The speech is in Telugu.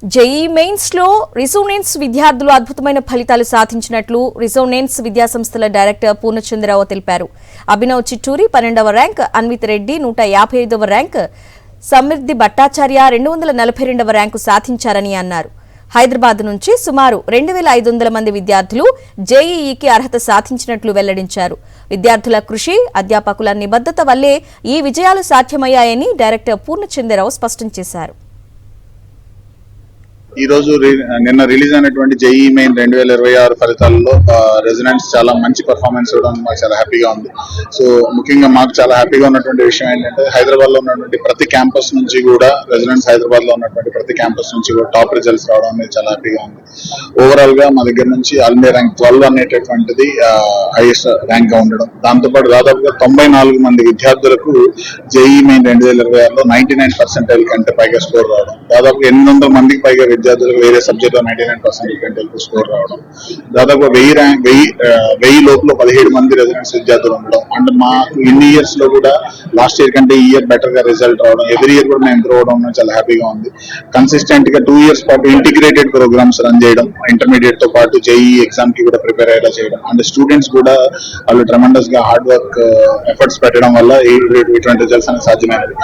జేఈ మెయిన్స్ లో రిజోనెన్స్ విద్యార్థులు అద్భుతమైన ఫలితాలు సాధించినట్లు రిజోనెన్స్ విద్యాసంస్థల డైరెక్టర్ పూర్ణచంద్రరావు తెలిపారు. అభినవ్ చిట్టూరి 12వ ర్యాంక్, అన్విత్ రెడ్డి 155వ ర్యాంక్, సమృద్ధి భట్టాచార్య 242వ ర్యాంకు సాధించారని అన్నారు. హైదరాబాద్ నుంచి సుమారు 2500 మంది విద్యార్థులు జేఈఈకి అర్హత సాధించినట్లు వెల్లడించారు. విద్యార్థుల కృషి, అధ్యాపకుల నిబద్ధత వల్లే ఈ విజయాలు సాధ్యమయ్యాయని డైరెక్టర్ పూర్ణచంద్రరావు స్పష్టం చేశారు. ఈ రోజు నిన్న రిలీజ్ అయినటువంటి జేఈ మెయిన్ 2026 ఫలితాల్లో రెసిడెంట్స్ చాలా మంచి పర్ఫార్మెన్స్ ఇవ్వడం మాకు చాలా హ్యాపీగా ఉంది. సో ముఖ్యంగా మాకు చాలా హ్యాపీగా ఉన్నటువంటి విషయం ఏంటంటే హైదరాబాద్ లో ఉన్నటువంటి ప్రతి క్యాంపస్ నుంచి కూడా రెసిడెంట్స్ హైదరాబాద్ లో ఉన్నటువంటి ప్రతి క్యాంపస్ నుంచి కూడా టాప్ రిజల్ట్స్ రావడం అనేది చాలా హ్యాపీగా ఉంది. ఓవరాల్ గా మా దగ్గర నుంచి ఆల్ ఇండియా ర్యాంక్ 12 అనేటటువంటిది హైయెస్ట్ ర్యాంక్ గా ఉండడం, దాంతోపాటు దాదాపుగా 94 మంది విద్యార్థులకు జేఈ మెయిన్ 2026లో 99% కంటే పైగా స్కోర్ రావడం, దాదాపు 800 మందికి పైగా విద్యార్థులకు వేరే సబ్జెక్ట్ లో 99% కంటే ఎక్కువ స్కోర్ రావడం, దాదాపు 1000 లోపల 17 మంది రెసిడెంట్స్ విద్యార్థులు ఉండడం. అండ్ మాకు ఇన్ని ఇయర్స్ లో కూడా లాస్ట్ ఇయర్ కంటే ఈ ఇయర్ బెటర్ గా రిజల్ట్ రావడం, ఎవ్రీ ఇయర్ కూడా మేము ఇంప్రూవ్ అవడం చాలా హ్యాపీగా ఉంది. కన్సిస్టెంట్ గా 2 years పాటు ఇంటిగ్రేటెడ్ ప్రోగ్రామ్స్ రన్ చేయడం, ఇంటర్మీడియట్ తో పాటు జేఈ ఎగ్జామ్ కి కూడా ప్రిపేర్ అయ్యేలా చేయడం, అండ్ స్టూడెంట్స్ కూడా వాళ్ళు ట్రెమెండస్ గా హార్డ్ వర్క్ ఎఫర్ట్స్ పెట్టడం వల్ల ఇటువంటి రిజల్ట్స్ అనేది సాధ్యమైనది.